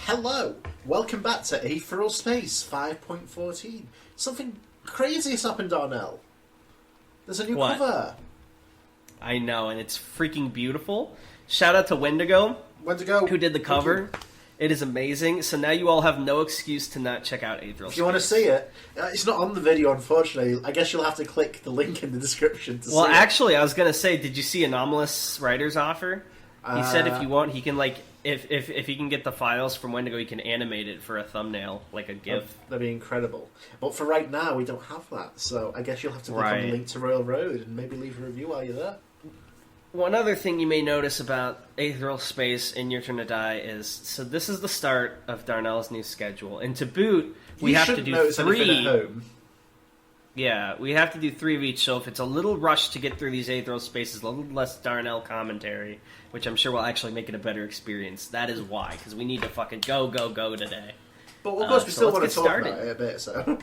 Hello, welcome back to Aetheral Space 5.14. Something crazy has happened, Darnell. There's a new cover. I know, and it's freaking beautiful. Shout out to Wendigo, who did the cover. It is amazing. So now you all have no excuse to not check out Aetheral Space. If you want to see it, it's not on the video, unfortunately. I guess you'll have to click the link in the description to see it. Well, actually, I was going to say, did you see Anomalous Writer's offer? He said if you want, he can, like, if he can get the files from Wendigo, he can animate it for a thumbnail, like a GIF. That'd be incredible. But for right now, we don't have that, so I guess you'll have to click on the link to Royal Road and maybe leave a review while you're there. One other thing you may notice about Aetheral Space in Your Turn to Die is, so this is the start of Darnell's new schedule, and to boot, we have to do 3. At home. Yeah, we have to do 3 of each, so if it's a little rushed to get through these Aetheral Spaces, a little less Darnell commentary, which I'm sure will actually make it a better experience, that is why, because we need to fucking go today. But of course we still want to talk about it a bit, so...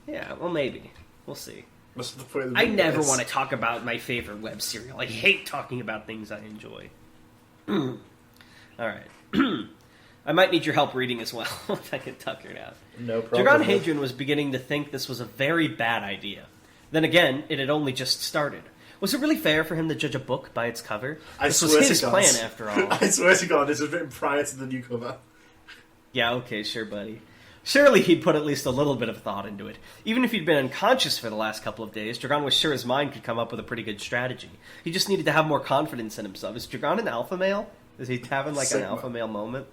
Yeah, well maybe. We'll see. That's the point of the I video never is. want to talk about my favorite web serial. I hate talking about things I enjoy. Alright. I might need your help reading as well, if I can tucker it out. No problem. Dragon Hadrian was beginning to think this was a very bad idea. Then again, it had only just started. Was it really fair for him to judge a book by its cover? This was his plan, after all. I swear to God, this was written prior to the new cover. Yeah, okay, sure, buddy. Surely he'd put at least a little bit of thought into it. Even if he'd been unconscious for the last couple of days, Dragon was sure his mind could come up with a pretty good strategy. He just needed to have more confidence in himself. Is Dragon an alpha male? Is he having, like, an alpha male moment?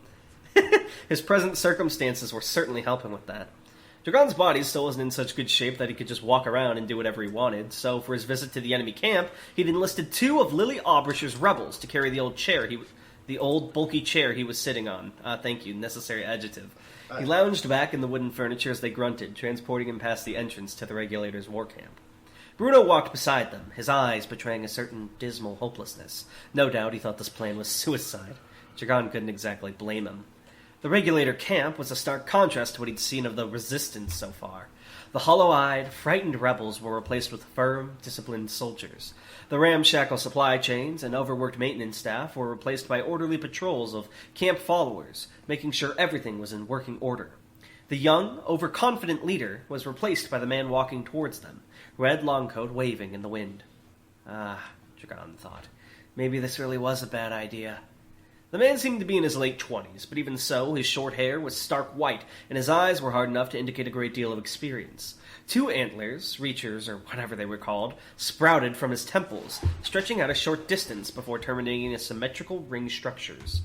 His present circumstances were certainly helping with that. Dragon's body still wasn't in such good shape that he could just walk around and do whatever he wanted, so for his visit to the enemy camp, he'd enlisted 2 of Lily Aubrich's rebels to carry the old bulky chair he was sitting on. Thank you, necessary adjective. He lounged back in the wooden furniture as they grunted, transporting him past the entrance to the Regulators' war camp. Bruno walked beside them, his eyes betraying a certain dismal hopelessness. No doubt he thought this plan was suicide. Dragon couldn't exactly blame him. The Regulator camp was a stark contrast to what he'd seen of the Resistance so far. The hollow-eyed, frightened rebels were replaced with firm, disciplined soldiers. The ramshackle supply chains and overworked maintenance staff were replaced by orderly patrols of camp followers, making sure everything was in working order. The young, overconfident leader was replaced by the man walking towards them, red longcoat waving in the wind. Dragon thought. Maybe this really was a bad idea. The man seemed to be in his late 20s, but even so, his short hair was stark white, and his eyes were hard enough to indicate a great deal of experience. 2 antlers, reachers, or whatever they were called, sprouted from his temples, stretching out a short distance before terminating in symmetrical ring structures.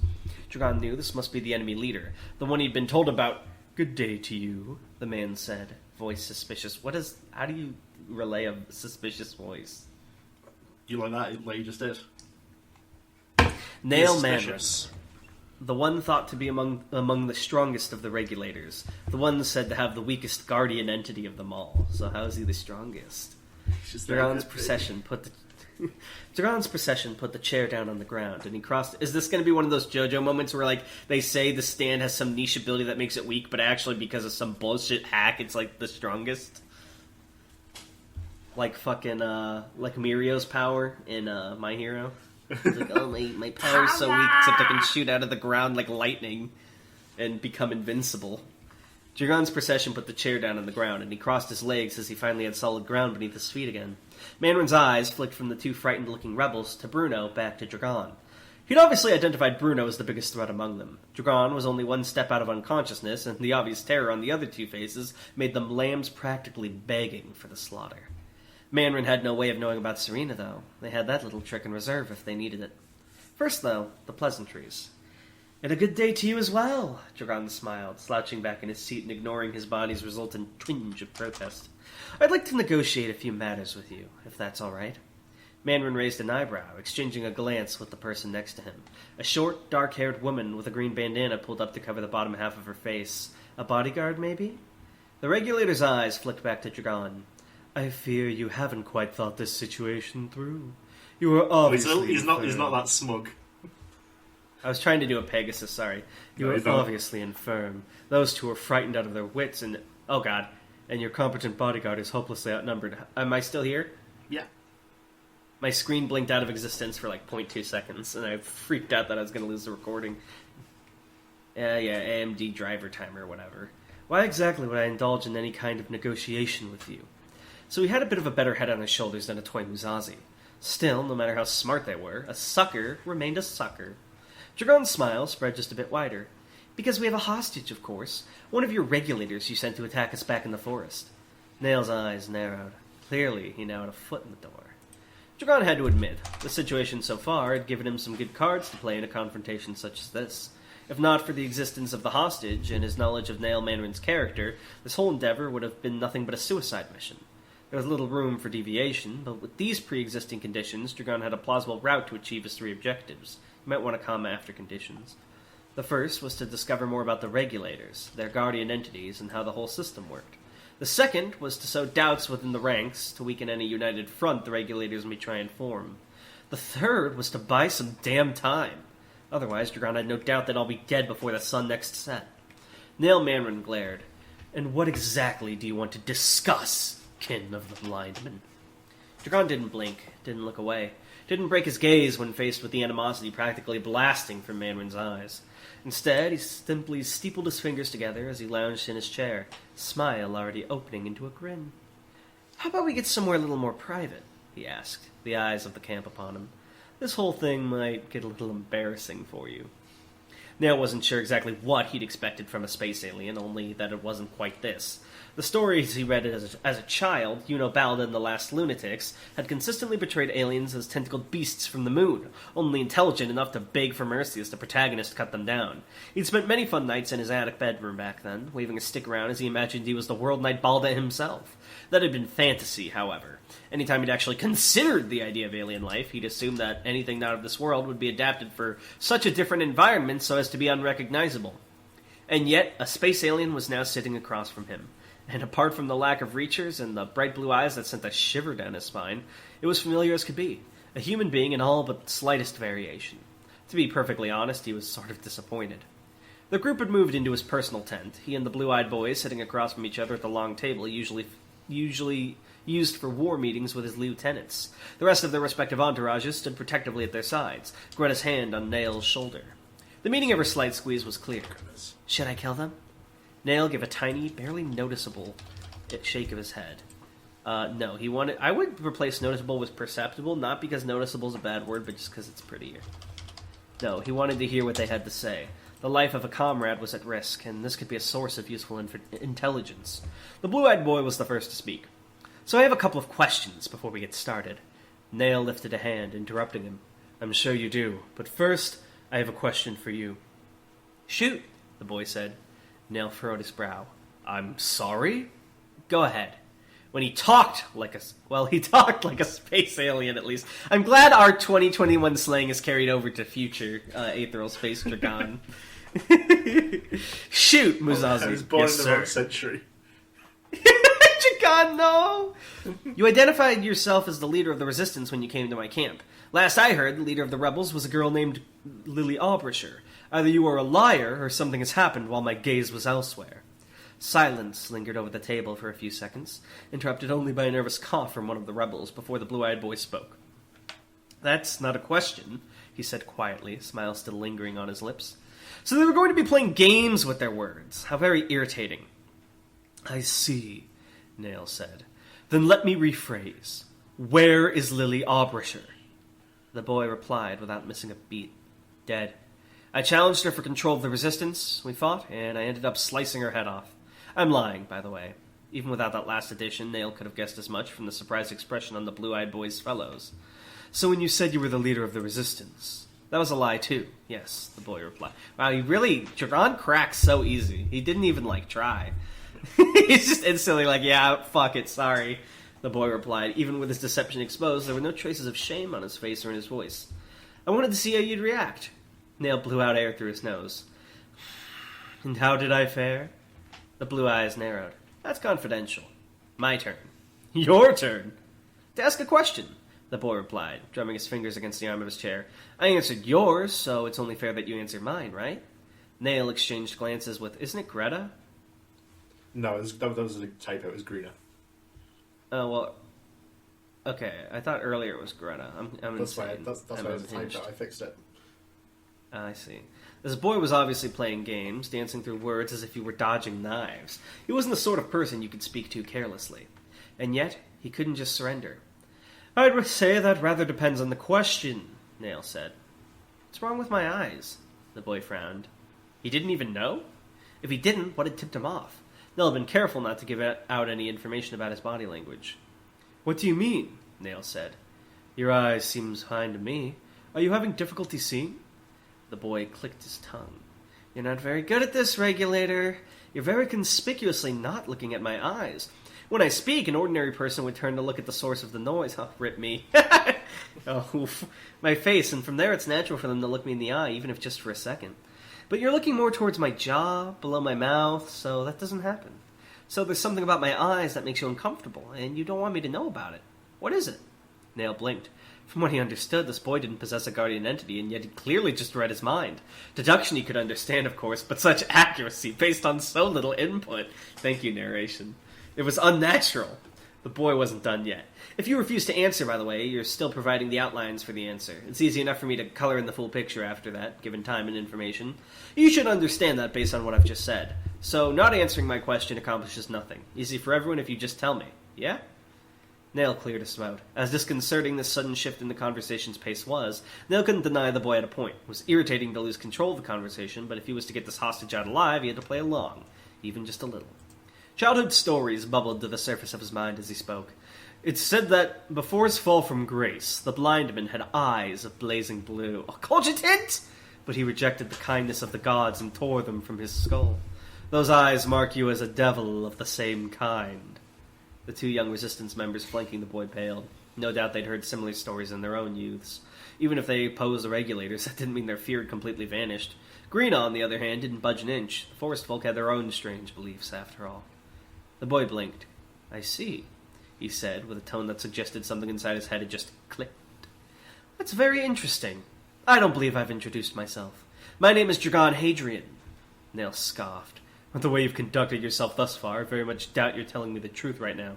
Dragon knew this must be the enemy leader, the one he'd been told about. "Good day to you," the man said, voice suspicious. How do you relay a suspicious voice? You like that, like you just did? Nail Manris, the one thought to be among the strongest of the Regulators, the one said to have the weakest guardian entity of them all. So how is he the strongest? Dragon's procession put the chair down on the ground, and he crossed. Is this going to be one of those JoJo moments where, like, they say the stand has some niche ability that makes it weak, but actually because of some bullshit hack, it's like the strongest? Like fucking like Mirio's power in My Hero. It's like, oh, my power's so weak, except I can shoot out of the ground like lightning and become invincible. Dragon's procession put the chair down on the ground, and he crossed his legs as he finally had solid ground beneath his feet again. Mandarin's eyes flicked from the 2 frightened-looking rebels to Bruno back to Dragon. He'd obviously identified Bruno as the biggest threat among them. Dragon was only 1 step out of unconsciousness, and the obvious terror on the other 2 faces made them lambs practically begging for the slaughter. Mandarin had no way of knowing about Serena, though. They had that little trick in reserve if they needed it. First, though, the pleasantries. "And a good day to you as well," Dragon smiled, slouching back in his seat and ignoring his body's resultant twinge of protest. "I'd like to negotiate a few matters with you, if that's all right." Mandarin raised an eyebrow, exchanging a glance with the person next to him. A short, dark-haired woman with a green bandana pulled up to cover the bottom half of her face. A bodyguard, maybe? The Regulator's eyes flicked back to Dragon. "I fear you haven't quite thought this situation through. You are obviously He's not that smug. I was trying to do a Pegasus, sorry. You are obviously infirm. Those 2 are frightened out of their wits and... Oh, God. And your competent bodyguard is hopelessly outnumbered. Am I still here? Yeah. My screen blinked out of existence for like 0.2 seconds, and I freaked out that I was going to lose the recording. Yeah, AMD driver time or whatever. Why exactly would I indulge in any kind of negotiation with you? So he had a bit of a better head on his shoulders than a toy Muzazi. Still, no matter how smart they were, a sucker remained a sucker. Dragon's smile spread just a bit wider. Because we have a hostage, of course. One of your regulators you sent to attack us back in the forest. Nail's eyes narrowed. Clearly, he now had a foot in the door. Dragon had to admit, the situation so far had given him some good cards to play in a confrontation such as this. If not for the existence of the hostage and his knowledge of Nail Mandarin's character, this whole endeavor would have been nothing but a suicide mission. There was little room for deviation, but with these pre-existing conditions, Dragon had a plausible route to achieve his 3 objectives. You might want to comma after conditions. The first was to discover more about the regulators, their guardian entities, and how the whole system worked. The second was to sow doubts within the ranks to weaken any united front the regulators may try and form. The third was to buy some damn time. Otherwise, Dragon had no doubt that I'll be dead before the sun next set. Nail Mandarin glared. And what exactly do you want to discuss, kin of the blind man? Dragon didn't blink, didn't look away, didn't break his gaze when faced with the animosity practically blasting from Mandarin's eyes. Instead, he simply steepled his fingers together as he lounged in his chair, smile already opening into a grin. How about we get somewhere a little more private? He asked, the eyes of the camp upon him. This whole thing might get a little embarrassing for you. Nail wasn't sure exactly what he'd expected from a space alien, only that it wasn't quite this. The stories he read as a child, Balda and the Last Lunatics, had consistently portrayed aliens as tentacled beasts from the moon, only intelligent enough to beg for mercy as the protagonist cut them down. He'd spent many fun nights in his attic bedroom back then, waving a stick around as he imagined he was the World Knight Balda himself. That had been fantasy, however. Anytime he'd actually considered the idea of alien life, he'd assumed that anything not of this world would be adapted for such a different environment so as to be unrecognizable. And yet, a space alien was now sitting across from him. And apart from the lack of reachers and the bright blue eyes that sent a shiver down his spine, it was familiar as could be. A human being in all but the slightest variation. To be perfectly honest, he was sort of disappointed. The group had moved into his personal tent, he and the blue-eyed boys sitting across from each other at the long table usually used for war meetings with his lieutenants. The rest of their respective entourages stood protectively at their sides, Greta's hand on Nail's shoulder. The meaning of her slight squeeze was clear. Should I kill them? Nail gave a tiny, barely noticeable shake of his head. No, he wanted... I would replace noticeable with perceptible, not because noticeable is a bad word, but just because it's prettier. No, he wanted to hear what they had to say. The life of a comrade was at risk, and this could be a source of useful intelligence. The blue-eyed boy was the first to speak. So I have a couple of questions before we get started. Nail lifted a hand, interrupting him. I'm sure you do, but first, I have a question for you. Shoot, the boy said. Nail furrowed his brow. I'm sorry? Go ahead. When he talked like a space alien, at least. I'm glad our 2021 slang is carried over to future Aetheral Space Dragon. Shoot, Muzazi. I was born yes, in the wrong century. Dragon, no! You identified yourself as the leader of the resistance when you came to my camp. Last I heard, the leader of the rebels was a girl named Lily Albrisher. Either you are a liar, or something has happened while my gaze was elsewhere. Silence lingered over the table for a few seconds, interrupted only by a nervous cough from one of the rebels before the blue-eyed boy spoke. That's not a question, he said quietly, smile still lingering on his lips. So they were going to be playing games with their words. How very irritating. I see, Nail said. Then let me rephrase. Where is Lily Albrisher? The boy replied without missing a beat. Dead. I challenged her for control of the resistance, we fought, and I ended up slicing her head off. I'm lying, by the way. Even without that last addition, Nail could have guessed as much from the surprised expression on the blue-eyed boy's fellows. So when you said you were the leader of the resistance... That was a lie, too. Yes, the boy replied. Wow, Dragon cracks so easy. He didn't even, try. He's just instantly yeah, fuck it, sorry. The boy replied. Even with his deception exposed, there were no traces of shame on his face or in his voice. I wanted to see how you'd react. Nail blew out air through his nose. And how did I fare? The blue eyes narrowed. That's confidential. My turn. Your turn? To ask a question, the boy replied, drumming his fingers against the arm of his chair. I answered yours, so it's only fair that you answer mine, right? Nail exchanged glances with, isn't it Greta? No, that was a typo. It was Greta. Oh, well... Okay, I thought earlier it was Greta. I'm that's insane. why. That's why it was a typo. I fixed it. I see. This boy was obviously playing games, dancing through words as if he were dodging knives. He wasn't the sort of person you could speak to carelessly. And yet, he couldn't just surrender. I'd say that rather depends on the question, Nail said. What's wrong with my eyes? The boy frowned. He didn't even know? If he didn't, what had tipped him off? Nail had been careful not to give out any information about his body language. What do you mean? Nail said. Your eyes seem fine to me. Are you having difficulty seeing? The boy clicked his tongue. You're not very good at this, Regulator. You're very conspicuously not looking at my eyes. When I speak, an ordinary person would turn to look at the source of the noise. Oh, rip me. Oh, oof. My face, and from there it's natural for them to look me in the eye, even if just for a second. But you're looking more towards my jaw, below my mouth, so that doesn't happen. So there's something about my eyes that makes you uncomfortable, and you don't want me to know about it. What is it? Nail blinked. From what he understood, this boy didn't possess a guardian entity, and yet he clearly just read his mind. Deduction he could understand, of course, but such accuracy based on so little input. Thank you, narration. It was unnatural. The boy wasn't done yet. If you refuse to answer, by the way, you're still providing the outlines for the answer. It's easy enough for me to color in the full picture after that, given time and information. You should understand that based on what I've just said. So, not answering my question accomplishes nothing. Easy for everyone if you just tell me. Yeah? Nail cleared his throat. As disconcerting this sudden shift in the conversation's pace was, Nail couldn't deny the boy had a point. It was irritating to lose control of the conversation, but if he was to get this hostage out alive, he had to play along. Even just a little. Childhood stories bubbled to the surface of his mind as he spoke. It's said that, before his fall from grace, the blind man had eyes of blazing blue. A cogitant! But he rejected the kindness of the gods and tore them from his skull. Those eyes mark you as a devil of the same kind. The two young resistance members flanking the boy paled. No doubt they'd heard similar stories in their own youths. Even if they opposed the regulators, that didn't mean their fear had completely vanished. Green, on the other hand, didn't budge an inch. The forest folk had their own strange beliefs, after all. The boy blinked. I see, he said, with a tone that suggested something inside his head had just clicked. That's very interesting. I don't believe I've introduced myself. My name is Dragon Hadrian. Nail scoffed. With the way you've conducted yourself thus far, I very much doubt you're telling me the truth right now.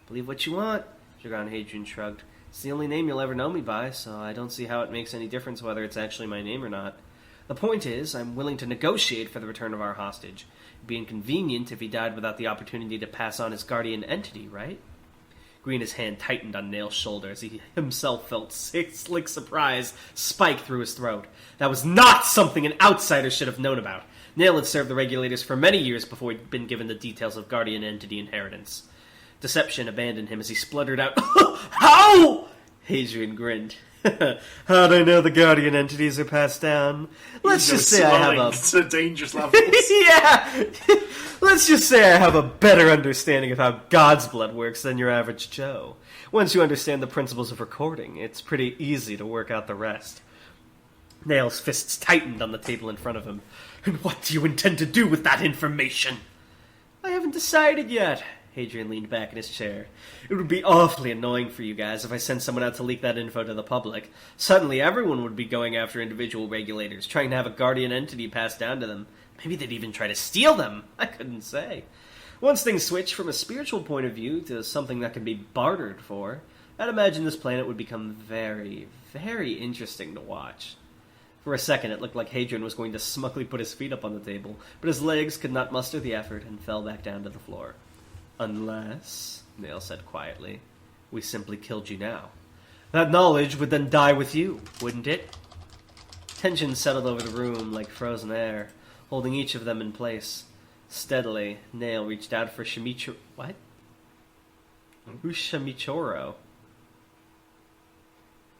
Believe what you want, Dragon Hadrian shrugged. It's the only name you'll ever know me by, so I don't see how it makes any difference whether it's actually my name or not. The point is, I'm willing to negotiate for the return of our hostage. It'd be inconvenient if he died without the opportunity to pass on his guardian entity, right? Green's hand tightened on Nail's shoulder as he himself felt slick surprise spike through his throat. That was not something an outsider should have known about. Nail had served the regulators for many years before he'd been given the details of guardian entity inheritance. Deception abandoned him as he spluttered out, How? Hadrian grinned. How'd I know the guardian entities are passed down? Let's just say I have to dangerous levels. Yeah! Let's just say I have a better understanding of how God's blood works than your average Joe. Once you understand the principles of recording, it's pretty easy to work out the rest. Nail's fists tightened on the table in front of him. And what do you intend to do with that information? I haven't decided yet. Hadrian leaned back in his chair. It would be awfully annoying for you guys if I sent someone out to leak that info to the public. Suddenly everyone would be going after individual regulators, trying to have a guardian entity passed down to them. Maybe they'd even try to steal them. I couldn't say. Once things switch from a spiritual point of view to something that can be bartered for, I'd imagine this planet would become very, very interesting to watch. For a second, it looked like Hadrian was going to smugly put his feet up on the table, but his legs could not muster the effort and fell back down to the floor. Unless, Nail said quietly, we simply killed you now. That knowledge would then die with you, wouldn't it? Tension settled over the room like frozen air, holding each of them in place. Steadily, Nail reached out for Shimichoro. What? Who's Shimichoro?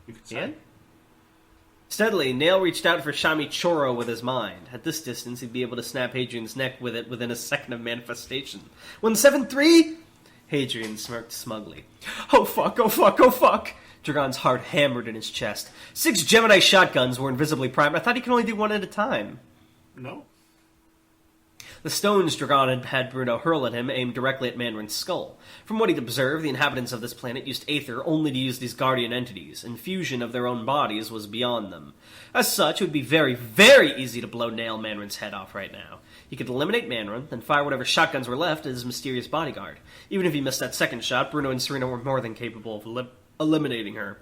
You could say. Yeah? Steadily, Nail reached out for Shamichoro with his mind. At this distance, he'd be able to snap Hadrian's neck with it within a second of manifestation. 173? Hadrian smirked smugly. Oh fuck, oh fuck, oh fuck! Dragon's heart hammered in his chest. 6 Gemini shotguns were invisibly primed. I thought he could only do one at a time. No. The stones Dragon had Bruno hurl at him aimed directly at Mandarin's skull. From what he'd observed, the inhabitants of this planet used Aether only to use these guardian entities, and fusion of their own bodies was beyond them. As such, it would be very, very easy to blow Nail Mandarin's head off right now. He could eliminate Mandarin, then fire whatever shotguns were left at his mysterious bodyguard. Even if he missed that second shot, Bruno and Serena were more than capable of eliminating her.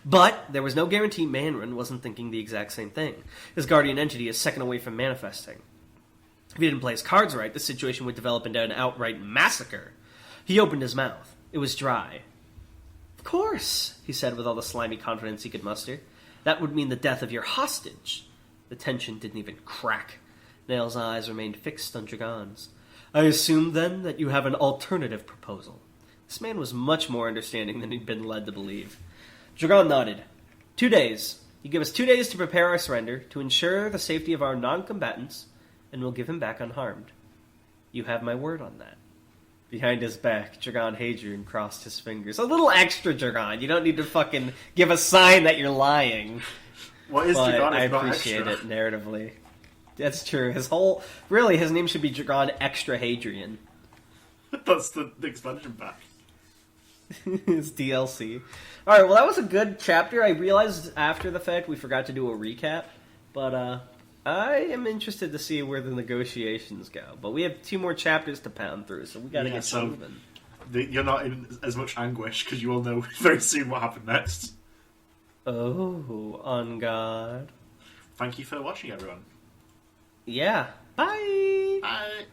But there was no guarantee Manrin wasn't thinking the exact same thing. His guardian entity is a second away from manifesting. If he didn't play his cards right, the situation would develop into an outright massacre. He opened his mouth. It was dry. Of course, he said with all the slimy confidence he could muster. That would mean the death of your hostage. The tension didn't even crack. Nail's eyes remained fixed on Dragon's. I assume, then, that you have an alternative proposal. This man was much more understanding than he'd been led to believe. Dragon nodded. 2 days. You give us 2 days to prepare our surrender, to ensure the safety of our non-combatants, and we'll give him back unharmed. You have my word on that. Behind his back, Dragon Hadrian crossed his fingers. A little extra, Dragon. You don't need to fucking give a sign that you're lying. What is but Dragon I if not appreciate extra? it narratively. That's true. His name should be Dragon Extra Hadrian. That's the expansion pack. His DLC. Alright, well that was a good chapter. I realized after the fact we forgot to do a recap, but I am interested to see where the negotiations go. But we have 2 more chapters to pound through, so we gotta get moving. You're not in as much anguish, because you will know very soon what happened next. Oh, on God. Thank you for watching, everyone. Yeah. Bye! Bye!